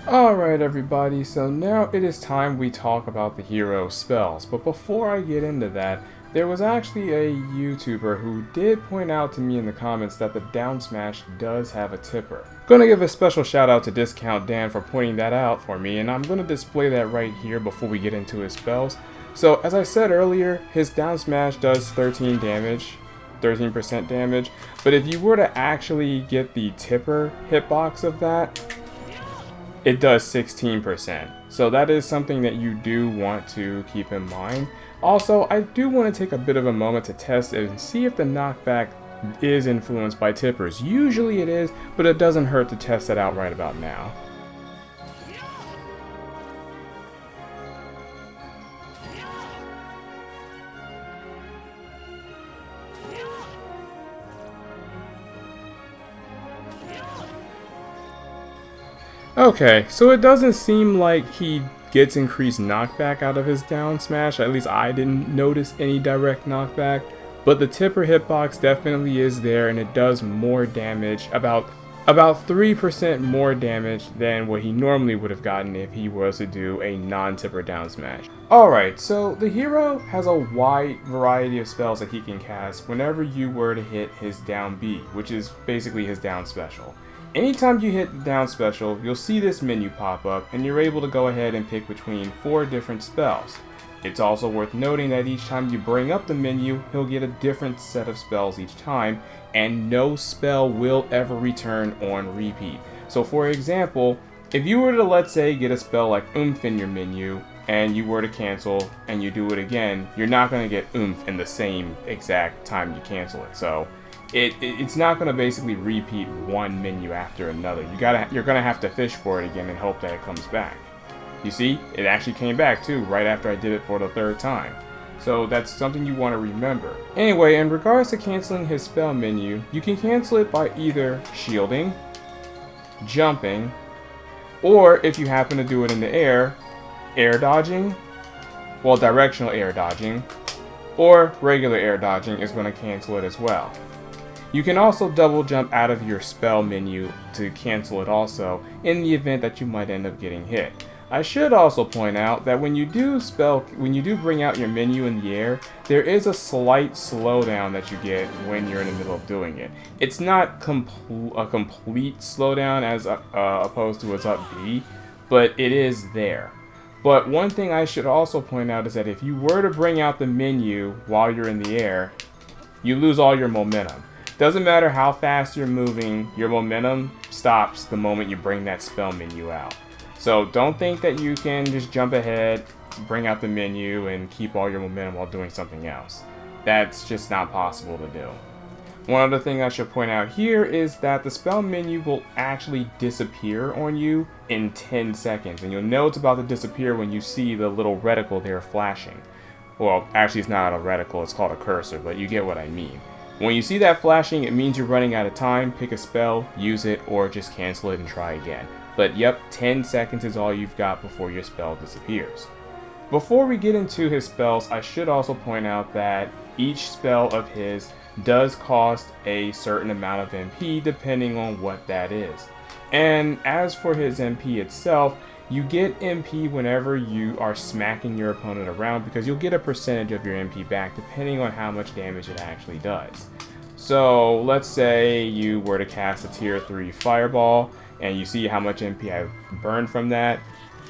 Alright everybody, so now it is time we talk about the hero spells, but before I get into that, there was actually a YouTuber who did point out to me in the comments that the down smash does have a tipper. Gonna give a special shout out to Discount Dan for pointing that out for me, and I'm gonna display that right here before we get into his spells. So as I said earlier, his down smash does 13 damage, 13% damage, but if you were to actually get the tipper hitbox of that, it does 16%. So that is something that you do want to keep in mind. Also, I do want to take a bit of a moment to test it and see if the knockback is influenced by tippers. Usually it is, but it doesn't hurt to test it out right about now. Okay, so it doesn't seem like he gets increased knockback out of his down smash. At least I didn't notice any direct knockback. But the tipper hitbox definitely is there, and it does more damage, about 3% more damage than what he normally would have gotten if he was to do a non-tipper down smash. Alright, so the hero has a wide variety of spells that he can cast whenever you were to hit his down B, which is basically his down special. Anytime you hit the down special, you'll see this menu pop up, and you're able to go ahead and pick between 4 different spells. It's also worth noting that each time you bring up the menu, he'll get a different set of spells each time, and no spell will ever return on repeat. So for example, if you were to, let's say, get a spell like Oomph in your menu, and you were to cancel, and you do it again, you're not going to get Oomph in the same exact time you cancel it. So it's not going to basically repeat one menu after another. You're going to have to fish for it again and hope that it comes back. You see, it actually came back too right after I did it for the 3rd time. So that's something you want to remember. Anyway, in regards to canceling his spell menu, you can cancel it by either shielding, jumping, or if you happen to do it in the air dodging, well, directional air dodging, or regular air dodging is going to cancel it as well. You can also double jump out of your spell menu to cancel it also, in the event that you might end up getting hit. I should also point out that when you do bring out your menu in the air, there is a slight slowdown that you get when you're in the middle of doing it. It's not a complete slowdown as opposed to what's up B, but it is there. But one thing I should also point out is that if you were to bring out the menu while you're in the air, you lose all your momentum. Doesn't matter how fast you're moving, your momentum stops the moment you bring that spell menu out. So don't think that you can just jump ahead, bring out the menu, and keep all your momentum while doing something else. That's just not possible to do. One other thing I should point out here is that the spell menu will actually disappear on you in 10 seconds. And you'll know it's about to disappear when you see the little reticle there flashing. Well, actually it's not a reticle, it's called a cursor, but you get what I mean. When you see that flashing, it means you're running out of time. Pick a spell, use it, or just cancel it and try again. But yep, 10 seconds is all you've got before your spell disappears. Before we get into his spells, I should also point out that each spell of his does cost a certain amount of MP depending on what that is. And as for his MP itself, you get MP whenever you are smacking your opponent around because you'll get a percentage of your MP back depending on how much damage it actually does. So let's say you were to cast a tier 3 fireball and you see how much MP I burned from that.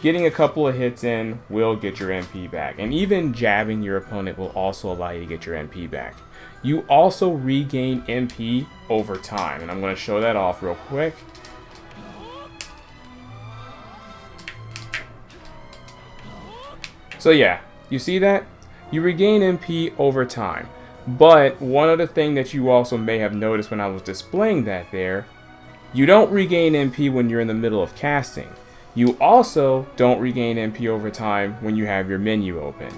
Getting a couple of hits in will get your MP back, and even jabbing your opponent will also allow you to get your MP back. You also regain MP over time, and I'm going to show that off real quick. So yeah, you see that? You regain MP over time. But one other thing that you also may have noticed when I was displaying that there, you don't regain MP when you're in the middle of casting. You also don't regain MP over time when you have your menu open.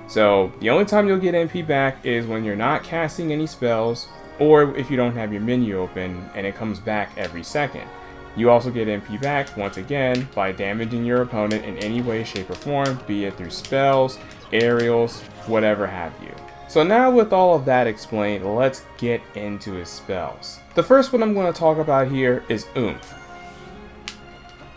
So the only time you'll get MP back is when you're not casting any spells, or if you don't have your menu open and it comes back every second. You also get MP back, once again, by damaging your opponent in any way, shape, or form, be it through spells, aerials, whatever have you. So now with all of that explained, let's get into his spells. The first one I'm going to talk about here is Oomph.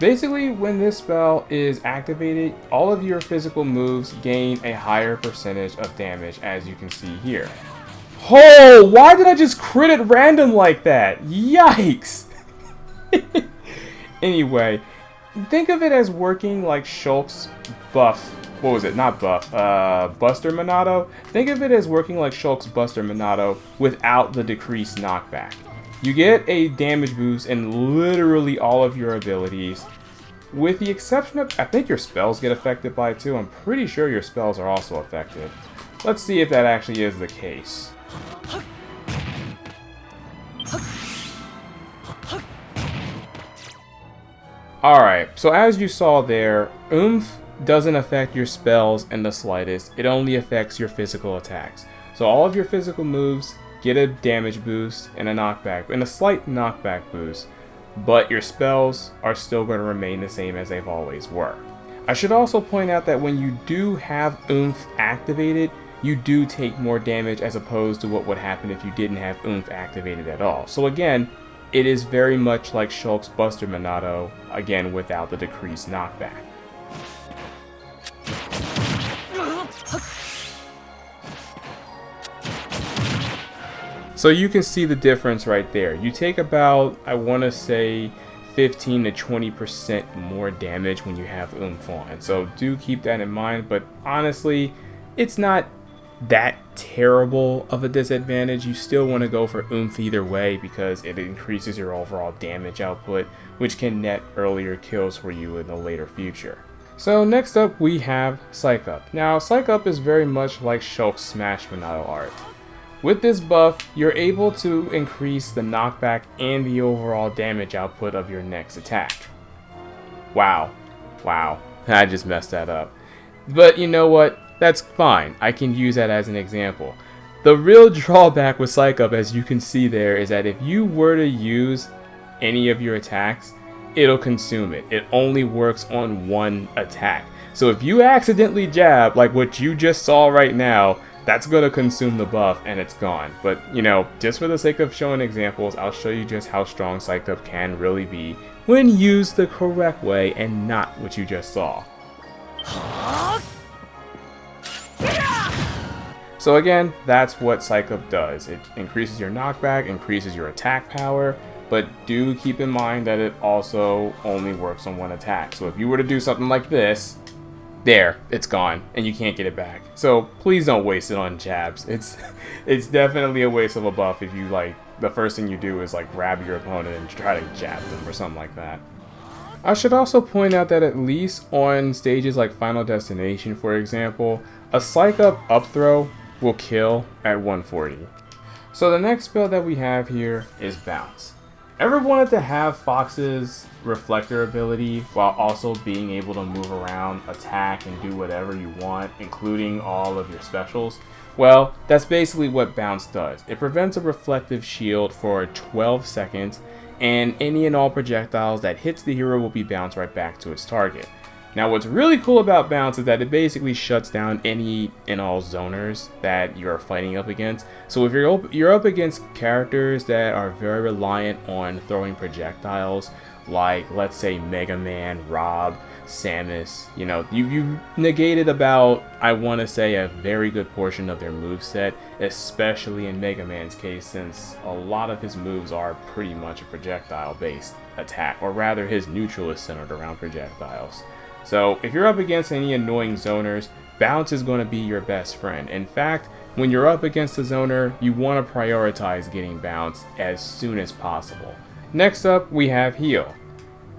Basically, when this spell is activated, all of your physical moves gain a higher percentage of damage, as you can see here. Oh, why did I just crit at random like that? Yikes! Anyway, think of it as working like Shulk's buff. What was it? Not buff. Buster Monado. Think of it as working like Shulk's Buster Monado without the decreased knockback. You get a damage boost in literally all of your abilities, with the exception of, I think your spells get affected by it too. I'm pretty sure your spells are also affected. Let's see if that actually is the case. Alright, so as you saw there, Oomph doesn't affect your spells in the slightest. It only affects your physical attacks. So all of your physical moves get a damage boost and a knockback, and a slight knockback boost, but your spells are still going to remain the same as they've always were. I should also point out that when you do have Oomph activated, you do take more damage as opposed to what would happen if you didn't have Oomph activated at all. So again, it is very much like Shulk's Buster Monado, again without the decreased knockback. So you can see the difference right there. You take about, I want to say, 15 to 20% more damage when you have Oomph on. So do keep that in mind, but honestly, it's not that terrible of a disadvantage. You still want to go for Oomph either way because it increases your overall damage output, which can net earlier kills for you in the later future. So next up we have Psych Up. Now Psych Up is very much like Shulk's Smash Monado art. With this buff, you're able to increase the knockback and the overall damage output of your next attack. Wow, I just messed that up. But you know what? That's fine. I can use that as an example. The real drawback with Psych Up, as you can see there, is that if you were to use any of your attacks, it'll consume it. It only works on one attack. So if you accidentally jab, like what you just saw right now, that's going to consume the buff and it's gone. But, you know, just for the sake of showing examples, I'll show you just how strong Psych Up can really be when used the correct way and not what you just saw. So again, that's what Psych Up does. It increases your knockback, increases your attack power, but do keep in mind that it also only works on one attack. So if you were to do something like this, there, it's gone, and you can't get it back. So please don't waste it on jabs. It's definitely a waste of a buff if you, like, the first thing you do is like grab your opponent and try to jab them or something like that. I should also point out that at least on stages like Final Destination, for example, a Psych Up throw will kill at 140. So the next spell that we have here is Bounce. Ever wanted to have Fox's reflector ability while also being able to move around, attack, and do whatever you want, including all of your specials? Well, that's basically what Bounce does. It prevents a reflective shield for 12 seconds, and any and all projectiles that hits the hero will be bounced right back to its target. Now what's really cool about Bounce is that it basically shuts down any and all zoners that you're fighting up against. So if you're up against characters that are very reliant on throwing projectiles, like let's say Mega Man, Rob, Samus, you know, you've negated about, I want to say, a very good portion of their moveset, especially in Mega Man's case, since a lot of his moves are pretty much a projectile based attack, or rather his neutral is centered around projectiles. So if you're up against any annoying zoners, Bounce is going to be your best friend. In fact, when you're up against a zoner, you want to prioritize getting Bounce as soon as possible. Next up, we have Heal.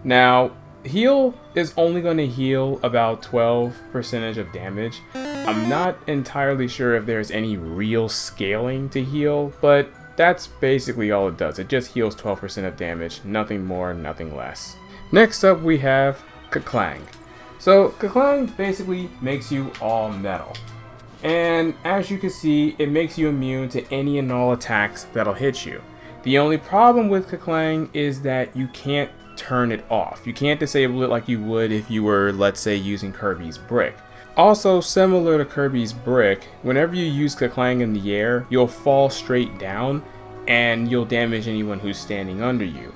Now, Heal is only going to heal about 12% of damage. I'm not entirely sure if there's any real scaling to Heal, but that's basically all it does. It just heals 12% of damage, nothing more, nothing less. Next up, we have Ka-Clang. So Ka-Clang basically makes you all metal. And as you can see, it makes you immune to any and all attacks that'll hit you. The only problem with Ka-Clang is that you can't turn it off. You can't disable it like you would if you were, let's say, using Kirby's Brick. Also, similar to Kirby's Brick, whenever you use Ka-Clang in the air, you'll fall straight down and you'll damage anyone who's standing under you.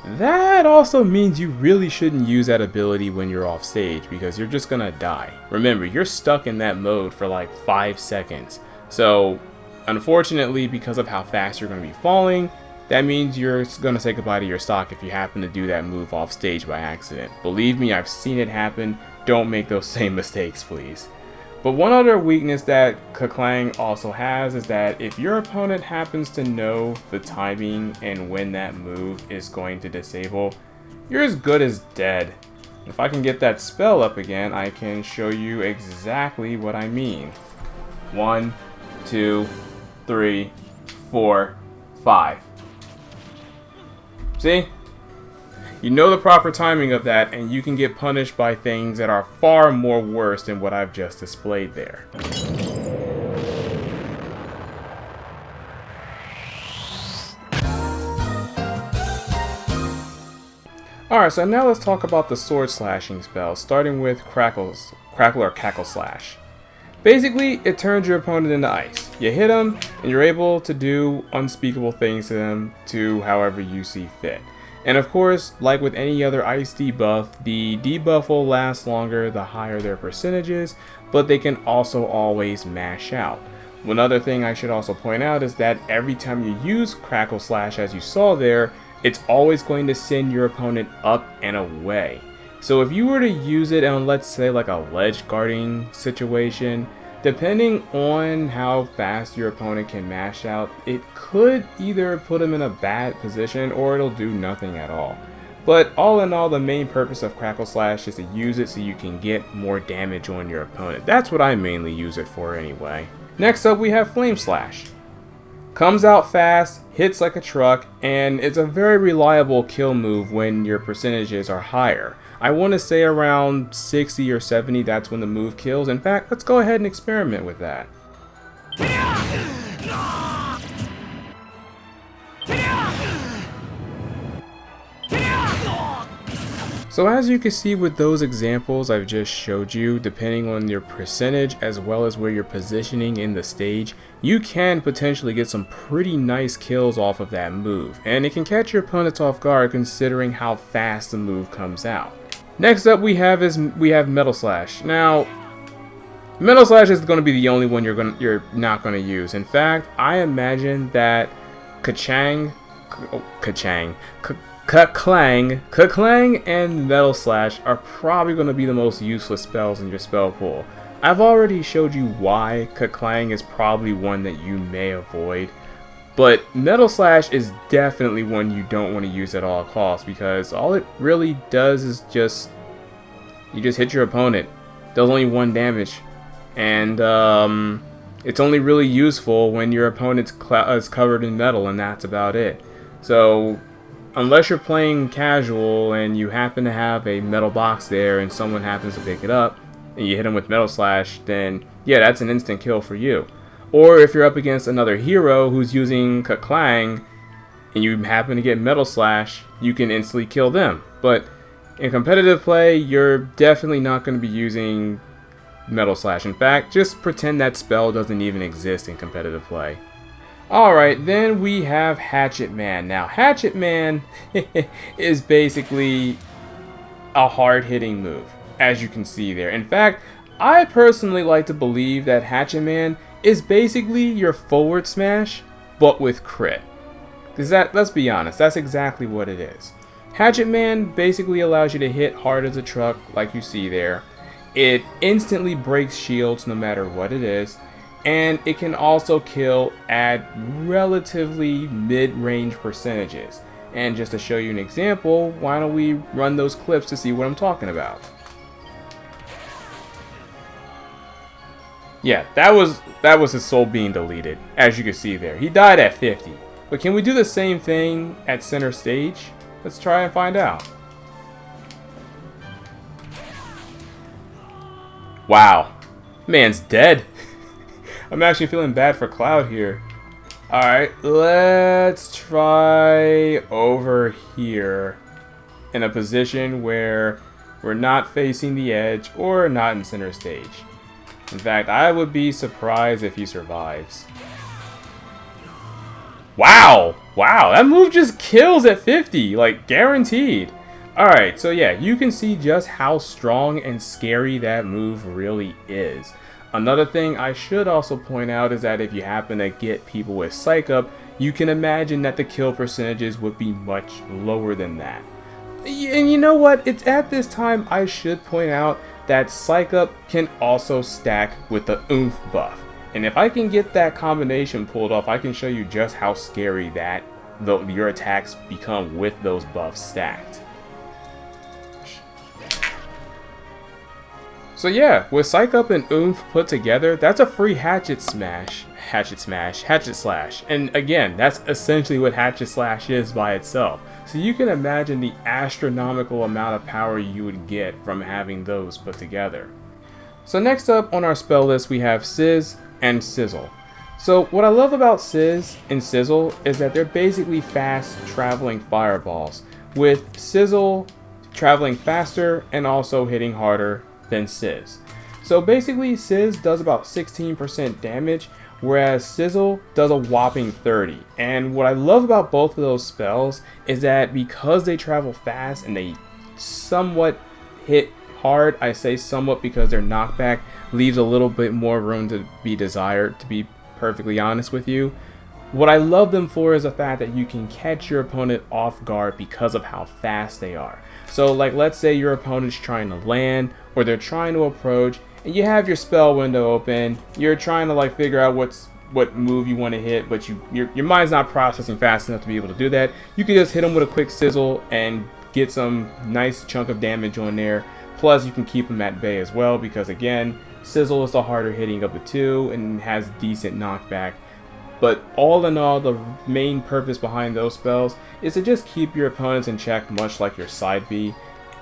that also means you really shouldn't use that ability when you're off stage because you're just gonna die. Remember, you're stuck in that mode for like 5 seconds. So, unfortunately, because of how fast you're gonna be falling, that means you're gonna say goodbye to your stock if you happen to do that move off stage by accident. Believe me, I've seen it happen. Don't make those same mistakes, please. But one other weakness that Keklang also has is that if your opponent happens to know the timing and when that move is going to disable, you're as good as dead. If I can get that spell up again, I can show you exactly what I mean. 1, 2, 3, 4, 5. See? You know the proper timing of that, and you can get punished by things that are far more worse than what I've just displayed there. Alright, so now let's talk about the sword slashing spell, starting with Crackle or Cackle Slash. Basically, it turns your opponent into ice. You hit them, and you're able to do unspeakable things to them to however you see fit. And of course, like with any other ice debuff, the debuff will last longer the higher their percentages, but they can also always mash out. One other thing I should also point out is that every time you use Crackle Slash, as you saw there, it's always going to send your opponent up and away. So if you were to use it on, let's say, like a ledge guarding situation, depending on how fast your opponent can mash out, it could either put them in a bad position or it'll do nothing at all. But all in all, the main purpose of Crackle Slash is to use it so you can get more damage on your opponent. That's what I mainly use it for anyway. Next up, we have Flame Slash. Comes out fast, hits like a truck, and it's a very reliable kill move when your percentages are higher. I want to say around 60 or 70, that's when the move kills. In fact, let's go ahead and experiment with that. So as you can see with those examples I've just showed you, depending on your percentage as well as where you're positioning in the stage, you can potentially get some pretty nice kills off of that move. And it can catch your opponents off guard considering how fast the move comes out. Next up we have Metal Slash. Now, Metal Slash is going to be the only one you're not going to use. In fact, I imagine that Keklang and Metal Slash are probably going to be the most useless spells in your spell pool. I've already showed you why Keklang is probably one that you may avoid, but Metal Slash is definitely one you don't want to use at all costs because all it really does is you just hit your opponent. Does only 1 damage, and it's only really useful when your opponent is covered in metal, and that's about it. So unless you're playing casual and you happen to have a metal box there and someone happens to pick it up and you hit them with Metal Slash, then yeah, that's an instant kill for you. Or if you're up against another hero who's using Keklang and you happen to get Metal Slash, you can instantly kill them. But in competitive play, you're definitely not going to be using Metal Slash. In fact, just pretend that spell doesn't even exist in competitive play. Alright, then we have Hatchet Man. Now, Hatchet Man is basically a hard-hitting move, as you can see there. In fact, I personally like to believe that Hatchet Man is basically your forward smash, but with crit. Because let's be honest, that's exactly what it is. Hatchet Man basically allows you to hit hard as a truck, like you see there. It instantly breaks shields no matter what it is. And it can also kill at relatively mid-range percentages. And just to show you an example, why don't we run those clips to see what I'm talking about. Yeah, that was his soul being deleted, as you can see there. He died at 50. But can we do the same thing at center stage? Let's try and find out. Wow, man's dead. I'm actually feeling bad for Cloud here. Alright, let's try over here in a position where we're not facing the edge or not in center stage. In fact, I would be surprised if he survives. Wow! Wow, that move just kills at 50, like guaranteed. Alright, so yeah, you can see just how strong and scary that move really is. Another thing I should also point out is that if you happen to get people with Psych Up, you can imagine that the kill percentages would be much lower than that. And you know what? It's at this time I should point out that Psych Up can also stack with the Oomph buff. And if I can get that combination pulled off, I can show you just how scary that your attacks become with those buffs stacked. So yeah, with Psych Up and Oomph put together, that's a free Hatchet Slash. And again, that's essentially what Hatchet Slash is by itself. So you can imagine the astronomical amount of power you would get from having those put together. So next up on our spell list we have Sizz and Sizzle. So what I love about Sizz and Sizzle is that they're basically fast traveling fireballs, with Sizzle traveling faster and also hitting harder than Sizz. So basically Sizz does about 16% damage, whereas Sizzle does a whopping 30. And what I love about both of those spells is that because they travel fast and they somewhat hit hard, I say somewhat because their knockback leaves a little bit more room to be desired, to be perfectly honest with you. What I love them for is the fact that you can catch your opponent off guard because of how fast they are. So like, let's say your opponent's trying to land or they're trying to approach and you have your spell window open, you're trying to like figure out what move you want to hit, but your mind's not processing fast enough to be able to do that. You can just hit them with a quick Sizzle and get some nice chunk of damage on there. Plus you can keep them at bay as well because again, Sizzle is the harder hitting of the two and has decent knockback. But all in all, the main purpose behind those spells is to just keep your opponents in check, much like your side B.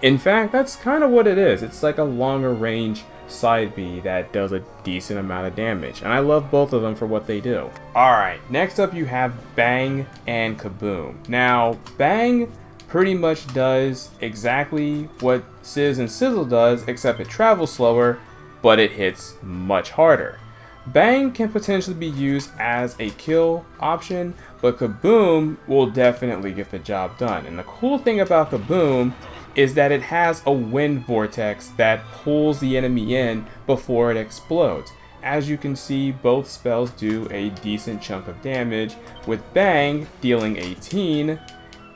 In fact, that's kind of what it is. It's like a longer range side B that does a decent amount of damage, and I love both of them for what they do. Alright, next up you have Bang and Kaboom. Now, Bang pretty much does exactly what Sizz and Sizzle does, except it travels slower, but it hits much harder. Bang can potentially be used as a kill option, but Kaboom will definitely get the job done. And the cool thing about Kaboom is that it has a wind vortex that pulls the enemy in before it explodes. As you can see, both spells do a decent chunk of damage, with Bang dealing 18,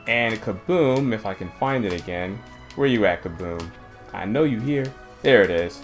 and Kaboom, if I can find it again. Where you at, Kaboom? I know you here. There it is.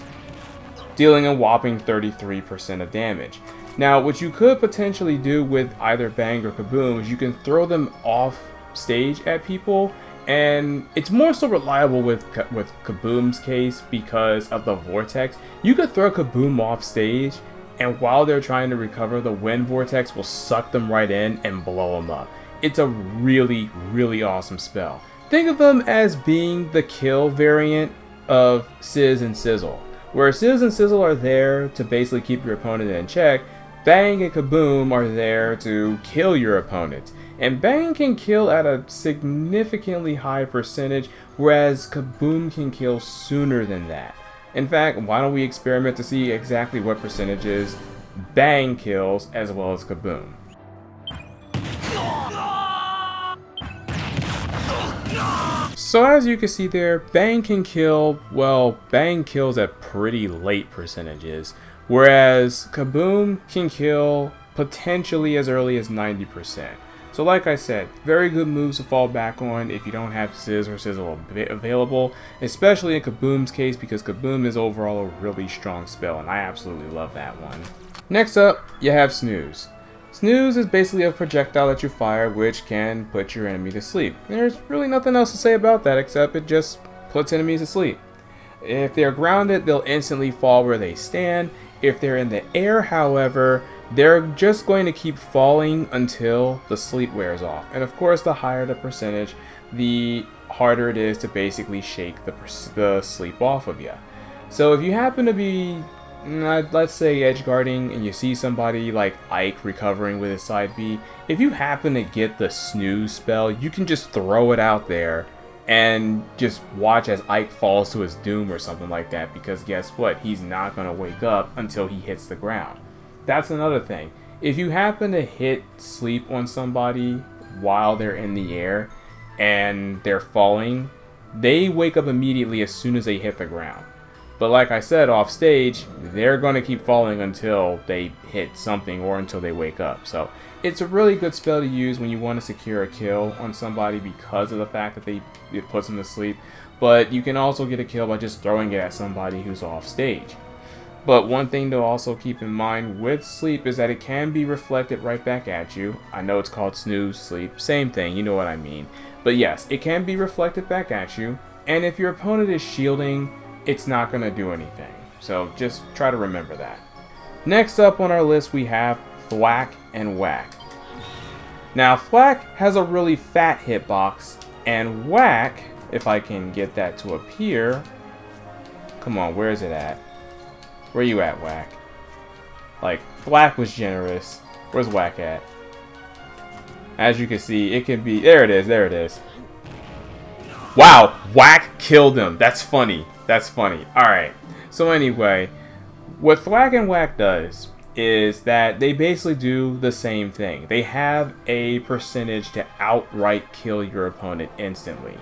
Dealing a whopping 33% of damage. Now, what you could potentially do with either Bang or Kaboom is you can throw them off stage at people, and it's more so reliable with Kaboom's case because of the vortex. You could throw Kaboom off stage, and while they're trying to recover, the wind vortex will suck them right in and blow them up. It's a really, really awesome spell. Think of them as being the kill variant of Sizz and Sizzle. Where Sizz and Sizzle are there to basically keep your opponent in check, Bang and Kaboom are there to kill your opponent. And Bang can kill at a significantly high percentage, whereas Kaboom can kill sooner than that. In fact, why don't we experiment to see exactly what percentages Bang kills as well as Kaboom. So as you can see there, Bang can kill, well, Bang kills at pretty late percentages, whereas Kaboom can kill potentially as early as 90%. So like I said, very good moves to fall back on if you don't have Sizz or Sizzle available, especially in Kaboom's case because Kaboom is overall a really strong spell and I absolutely love that one. Next up, you have Snooze. Snooze is basically a projectile that you fire which can put your enemy to sleep. There's really nothing else to say about that except it just puts enemies to sleep. If they're grounded, they'll instantly fall where they stand. If they're in the air, however, they're just going to keep falling until the sleep wears off. And of course, the higher the percentage, the harder it is to basically shake the sleep off of you. So if you happen to be, let's say, edge guarding and you see somebody like Ike recovering with his side B, if you happen to get the Snooze spell, you can just throw it out there and just watch as Ike falls to his doom or something like that, because guess what? He's not going to wake up until he hits the ground. That's another thing. if you happen to hit sleep on somebody while they're in the air and they're falling, they wake up immediately as soon as they hit the ground. But like I said off stage, they're going to keep falling until they hit something or until they wake up. So it's a really good spell to use when you want to secure a kill on somebody because of the fact that it puts them to sleep. But you can also get a kill by just throwing it at somebody who's off stage. But one thing to also keep in mind with sleep is that it can be reflected right back at you. I know it's called snooze sleep, same thing, you know what I mean. But yes, it can be reflected back at you, and if your opponent is shielding, it's not going to do anything. So just try to remember that. Next up on our list we have Thwack and Whack. Now Thwack has a really fat hitbox, and Whack, if I can get that to appear, come on, where is it at? Where you at, Whack? Like, Thwack was generous. Where's Whack at? As you can see, it can be... There it is, there it is. Wow, Whack killed him. That's funny. That's funny. Alright, so anyway, what Thwack and Whack does is that they basically do the same thing. They have a percentage to outright kill your opponent instantly.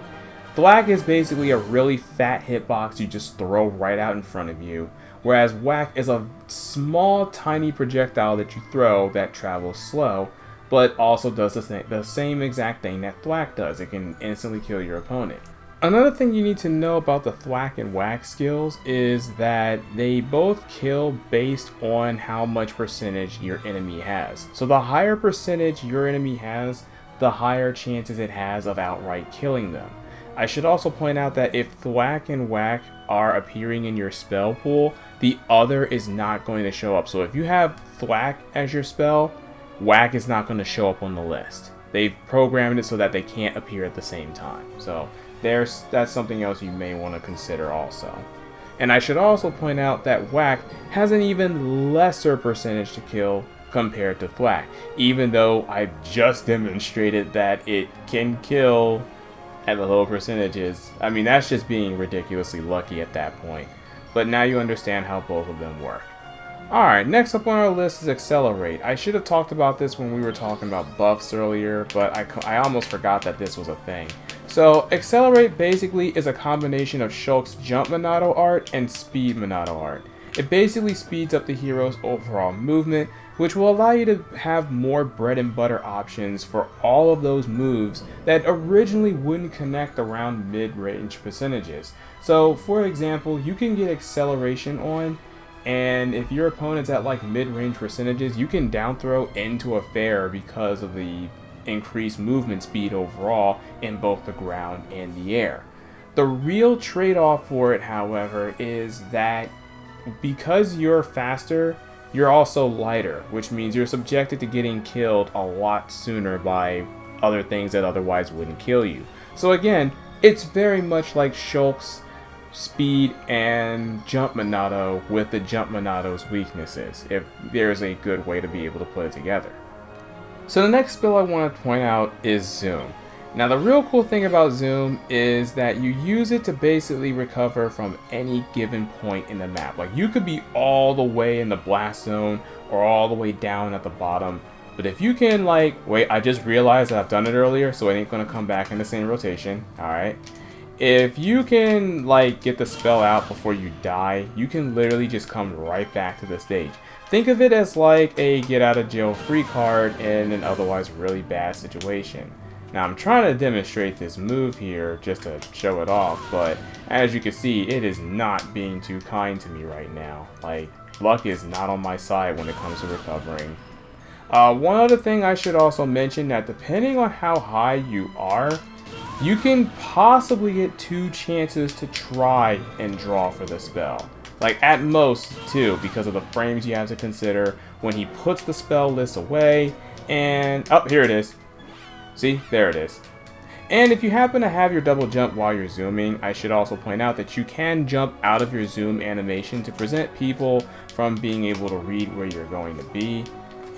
Thwack is basically a really fat hitbox you just throw right out in front of you. Whereas Whack is a small, tiny projectile that you throw that travels slow, but also does the same exact thing that Thwack does. It can instantly kill your opponent. Another thing you need to know about the Thwack and Whack skills is that they both kill based on how much percentage your enemy has. So the higher percentage your enemy has, the higher chances it has of outright killing them. I should also point out that if Thwack and Whack are appearing in your spell pool, the other is not going to show up. So if you have Thwack as your spell, Whack is not going to show up on the list. They've programmed it so that they can't appear at the same time. So that's something else you may want to consider also. And I should also point out that Whack has an even lesser percentage to kill compared to Thwack, even though I've just demonstrated that it can kill at the low percentages. I mean, that's just being ridiculously lucky at that point. But now you understand how both of them work. Alright, next up on our list is Accelerate. I should have talked about this when we were talking about buffs earlier, but I almost forgot that this was a thing. So, Accelerate basically is a combination of Shulk's Jump Monado art and Speed Monado art. It basically speeds up the hero's overall movement, which will allow you to have more bread and butter options for all of those moves that originally wouldn't connect around mid-range percentages. So, for example, you can get Acceleration on, and if your opponent's at like mid-range percentages, you can down throw into a fair because of the increased movement speed overall in both the ground and the air. The real trade-off for it, however, is that because you're faster, you're also lighter, which means you're subjected to getting killed a lot sooner by other things that otherwise wouldn't kill you. So again, it's very much like Shulk's Speed and Jump Monado with the Jump Monado's weaknesses, if there's a good way to be able to put it together. So the next spell I want to point out is Zoom. Now the real cool thing about Zoom is that you use it to basically recover from any given point in the map. Like you could be all the way in the blast zone or all the way down at the bottom, but if you can wait, I just realized that I've done it earlier, so it ain't gonna come back in the same rotation. Alright. If you can get the spell out before you die, you can literally just come right back to the stage. Think of it as like a get out of jail free card in an otherwise really bad situation. Now I'm trying to demonstrate this move here just to show it off, but as you can see, it is not being too kind to me right now. Like, luck is not on my side when it comes to recovering. One other thing I should also mention, that depending on how high you are, you can possibly get 2 chances to try and draw for the spell. Like at most 2, because of the frames you have to consider when he puts the spell list away, and oh, here it is. See, there it is. And if you happen to have your double jump while you're zooming, I should also point out that you can jump out of your zoom animation to prevent people from being able to read where you're going to be.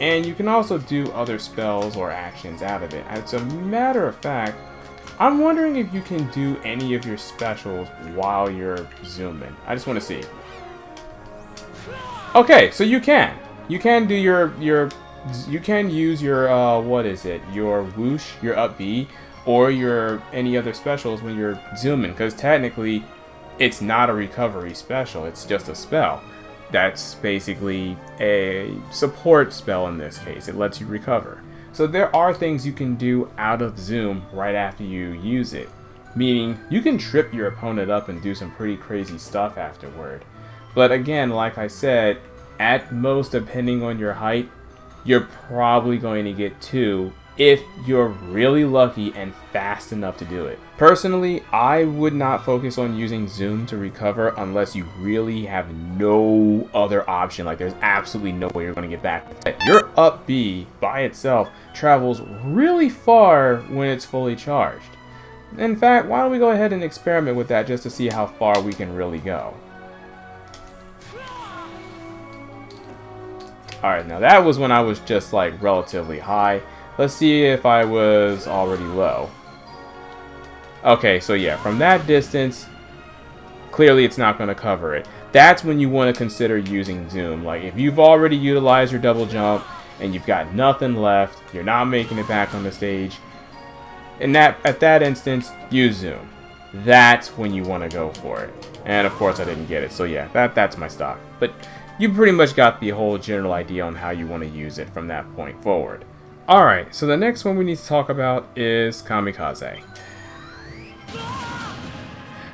And you can also do other spells or actions out of it. As a matter of fact, I'm wondering if you can do any of your specials while you're zooming. I just want to see. Okay, so you can. You can do your you can use your what is it? Your whoosh, your up B, or your any other specials when you're zooming, because technically it's not a recovery special, it's just a spell. That's basically a support spell in this case. It lets you recover. So there are things you can do out of zoom right after you use it, meaning you can trip your opponent up and do some pretty crazy stuff afterward. But again, like I said, at most, depending on your height, you're probably going to get 2 if you're really lucky and fast enough to do it. Personally, I would not focus on using zoom to recover unless you really have no other option. Like there's absolutely no way you're going to get back. Your up B by itself travels really far when it's fully charged. In fact, why don't we go ahead and experiment with that just to see how far we can really go. Alright, now that was when I was just like relatively high. Let's see if I was already low. Okay, so yeah, from that distance, clearly it's not going to cover it. That's when you want to consider using zoom. Like if you've already utilized your double jump and you've got nothing left, you're not making it back on the stage, and at that instance, use zoom. That's when you want to go for it. And of course I didn't get it, so yeah, that's my stock. But you pretty much got the whole general idea on how you want to use it from that point forward. Alright, so the next one we need to talk about is Kamikaze.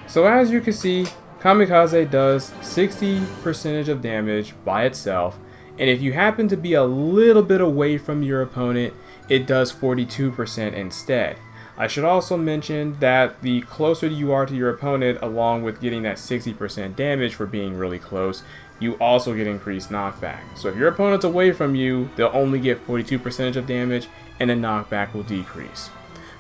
So as you can see, Kamikaze does 60% of damage by itself, and if you happen to be a little bit away from your opponent, it does 42% instead. I should also mention that the closer you are to your opponent, along with getting that 60% damage for being really close, you also get increased knockback. So if your opponent's away from you, they'll only get 42% of damage, and the knockback will decrease.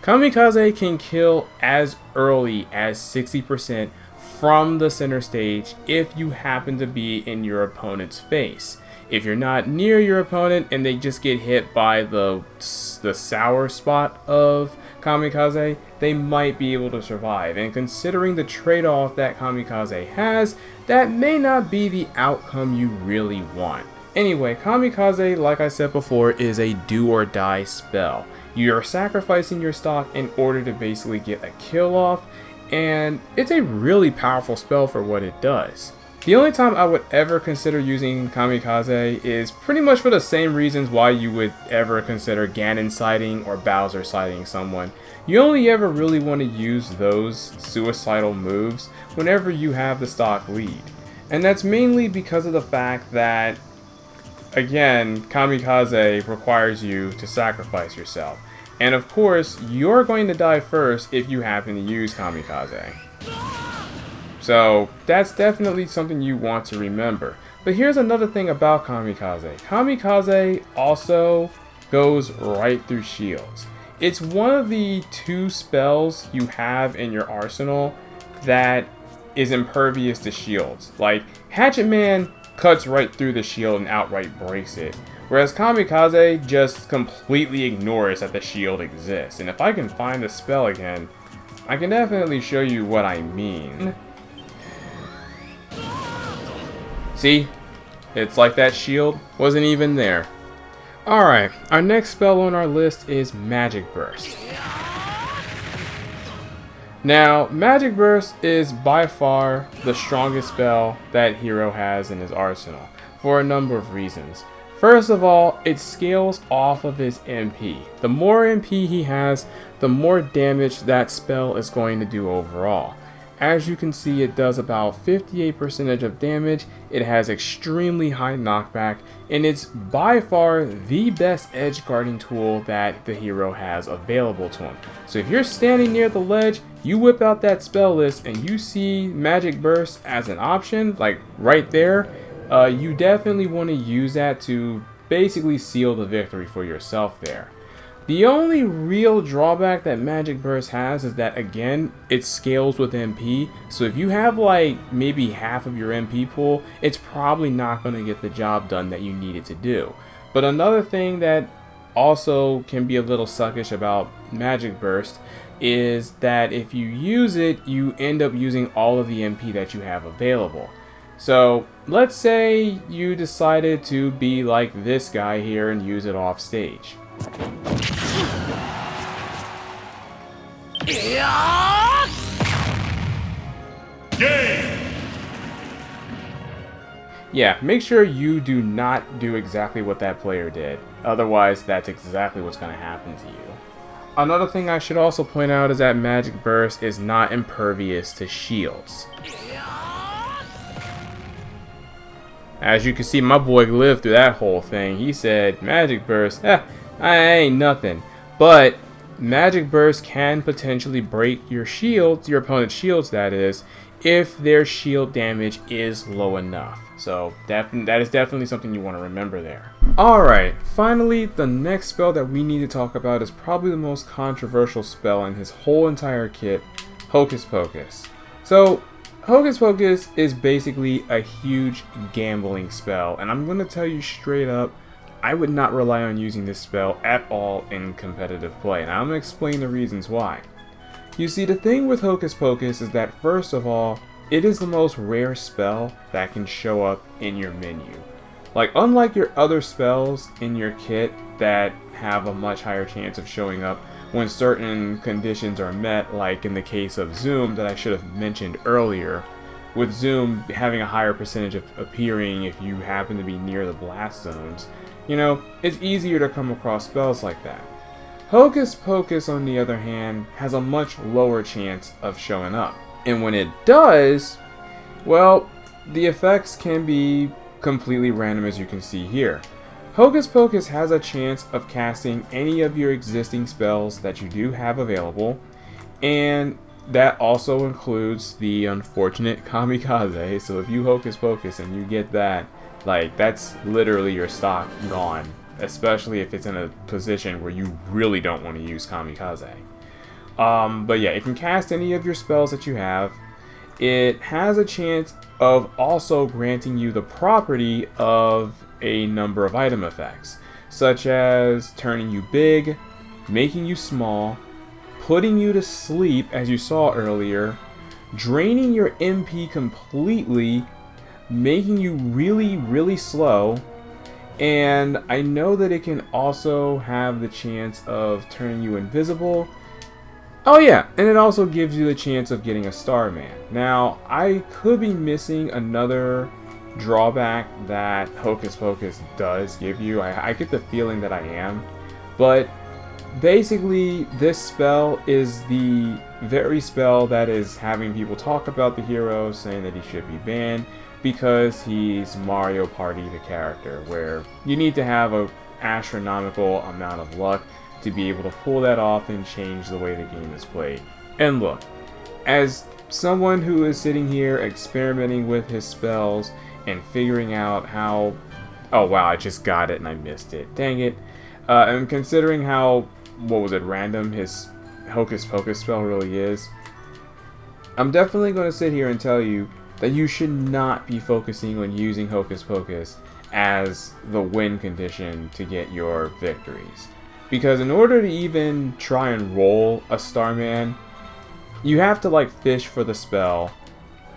Kamikaze can kill as early as 60% from the center stage if you happen to be in your opponent's face. If you're not near your opponent and they just get hit by the sour spot of Kamikaze, they might be able to survive. And considering the trade-off that Kamikaze has, that may not be the outcome you really want. Anyway, Kamikaze, like I said before, is a do-or-die spell. You're sacrificing your stock in order to basically get a kill off, and it's a really powerful spell for what it does. The only time I would ever consider using Kamikaze is pretty much for the same reasons why you would ever consider Ganon sighting or Bowser sighting someone. You only ever really want to use those suicidal moves whenever you have the stock lead. And that's mainly because of the fact that, again, Kamikaze requires you to sacrifice yourself. And of course, you're going to die first if you happen to use Kamikaze. So that's definitely something you want to remember. But here's another thing about Kamikaze. Kamikaze also goes right through shields. It's one of the 2 spells you have in your arsenal that is impervious to shields. Like, Hatchet Man cuts right through the shield and outright breaks it, whereas Kamikaze just completely ignores that the shield exists. And if I can find the spell again, I can definitely show you what I mean. See? It's like that shield wasn't even there. Alright, our next spell on our list is Magic Burst. Now, Magic Burst is by far the strongest spell that hero has in his arsenal, for a number of reasons. First of all, it scales off of his MP. The more MP he has, the more damage that spell is going to do overall. As you can see, it does about 58% of damage, it has extremely high knockback, and it's by far the best edge guarding tool that the hero has available to him. So if you're standing near the ledge, you whip out that spell list and you see Magic Burst as an option, like right there, you definitely want to use that to basically seal the victory for yourself there. The only real drawback that Magic Burst has is that, again, it scales with MP, so if you have like maybe half of your MP pool, it's probably not going to get the job done that you need it to do. But another thing that also can be a little suckish about Magic Burst is that if you use it, you end up using all of the MP that you have available. So let's say you decided to be like this guy here and use it off stage. Yeah, make sure you do not do exactly what that player did. Otherwise, that's exactly what's going to happen to you. Another thing I should also point out is that Magic Burst is not impervious to shields. As you can see, my boy lived through that whole thing. He said, Magic Burst, I ain't nothing. But Magic Burst can potentially break your shields, your opponent's shields that is, if their shield damage is low enough. So that is definitely something you want to remember there. Alright, finally, the next spell that we need to talk about is probably the most controversial spell in his whole entire kit, Hocus Pocus. So, Hocus Pocus is basically a huge gambling spell, and I'm going to tell you straight up, I would not rely on using this spell at all in competitive play, and I'm going to explain the reasons why. You see, the thing with Hocus Pocus is that, first of all, it is the most rare spell that can show up in your menu. Like, unlike your other spells in your kit that have a much higher chance of showing up when certain conditions are met, like in the case of Zoom that I should have mentioned earlier, with Zoom having a higher percentage of appearing if you happen to be near the blast zones, you know, it's easier to come across spells like that. Hocus Pocus, on the other hand, has a much lower chance of showing up. And when it does, well, the effects can be completely random, as you can see here. Hocus Pocus has a chance of casting any of your existing spells that you do have available, and that also includes the unfortunate Kamikaze. So if you Hocus Pocus and you get that, like, that's literally your stock gone, especially if it's in a position where you really don't want to use Kamikaze. But yeah, it can cast any of your spells that you have. It has a chance of also granting you the property of a number of item effects, such as turning you big, making you small, putting you to sleep, as you saw earlier, draining your MP completely, making you really, really slow, and I know that it can also have the chance of turning you invisible. Oh yeah, and it also gives you the chance of getting a Starman. Now, I could be missing another drawback that Hocus Pocus does give you. I get the feeling that I am, but basically this spell is the very spell that is having people talk about the hero, saying that he should be banned because he's Mario Party the character, where you need to have an astronomical amount of luck to be able to pull that off and change the way the game is played. And look, as someone who is sitting here experimenting with his spells and figuring out how... Oh wow, I just got it and I missed it. Dang it. And considering how, what was it, random his Hocus Pocus spell really is, I'm definitely going to sit here and tell you that you should not be focusing on using Hocus Pocus as the win condition to get your victories. Because in order to even try and roll a Starman, you have to like fish for the spell,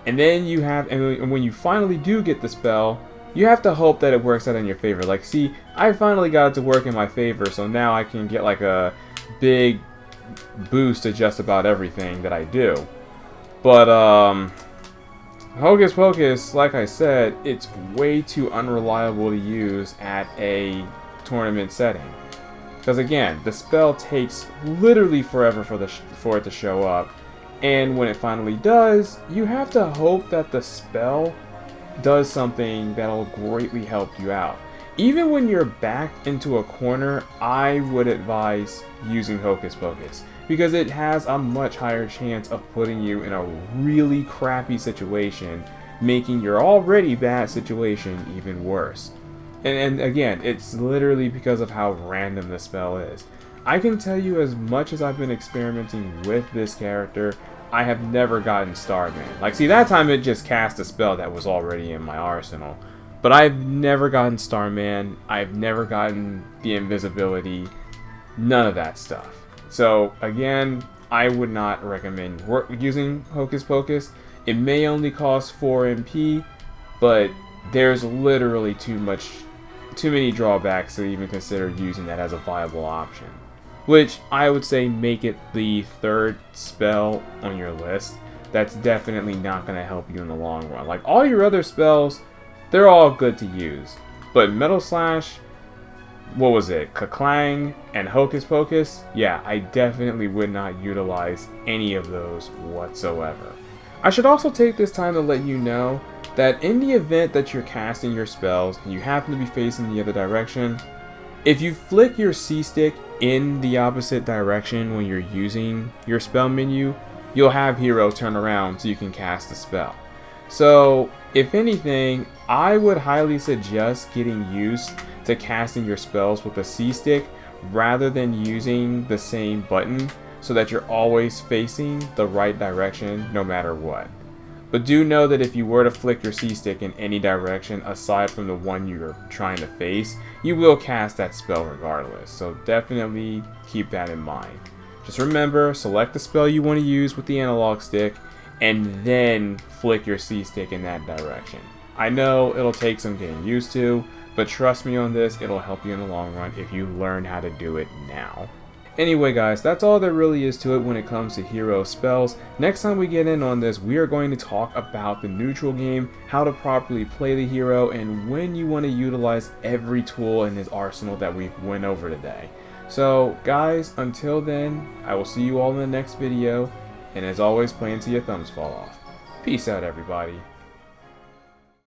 and then you have, and when you finally do get the spell, you have to hope that it works out in your favor. Like, see, I finally got it to work in my favor, so now I can get like a big boost to just about everything that I do. But Hocus Pocus, like I said, it's way too unreliable to use at a tournament setting. Because again, the spell takes literally forever for it to show up, and when it finally does, you have to hope that the spell does something that'll greatly help you out. Even when you're backed into a corner, I would advise using Hocus Pocus, because it has a much higher chance of putting you in a really crappy situation, making your already bad situation even worse. And again, it's literally because of how random the spell is. I can tell you, as much as I've been experimenting with this character, I have never gotten Starman. Like, see, that time it just cast a spell that was already in my arsenal. But I've never gotten Starman, I've never gotten the invisibility, none of that stuff. So, again, I would not recommend using Hocus Pocus. It may only cost 4 MP, but there's literally too many drawbacks to even consider using that as a viable option. Which I would say make it the third spell on your list. That's definitely not going to help you in the long run. Like all your other spells, they're all good to use. But Metal Slash, what was it? Kaklang and Hocus Pocus? Yeah, I definitely would not utilize any of those whatsoever. I should also take this time to let you know that in the event that you're casting your spells and you happen to be facing the other direction, if you flick your C-stick in the opposite direction when you're using your spell menu, you'll have Hero turn around so you can cast the spell. So, if anything, I would highly suggest getting used to casting your spells with a C-stick rather than using the same button so that you're always facing the right direction no matter what. But do know that if you were to flick your C-stick in any direction aside from the one you're trying to face, you will cast that spell regardless. So definitely keep that in mind. Just remember, select the spell you want to use with the analog stick and then flick your C-stick in that direction. I know it'll take some getting used to, but trust me on this, it'll help you in the long run if you learn how to do it now. Anyway guys, that's all there really is to it when it comes to hero spells. Next time we get in on this, we are going to talk about the neutral game, how to properly play the hero, and when you want to utilize every tool in his arsenal that we went over today. So guys, until then, I will see you all in the next video, and as always, play until your thumbs fall off. Peace out everybody.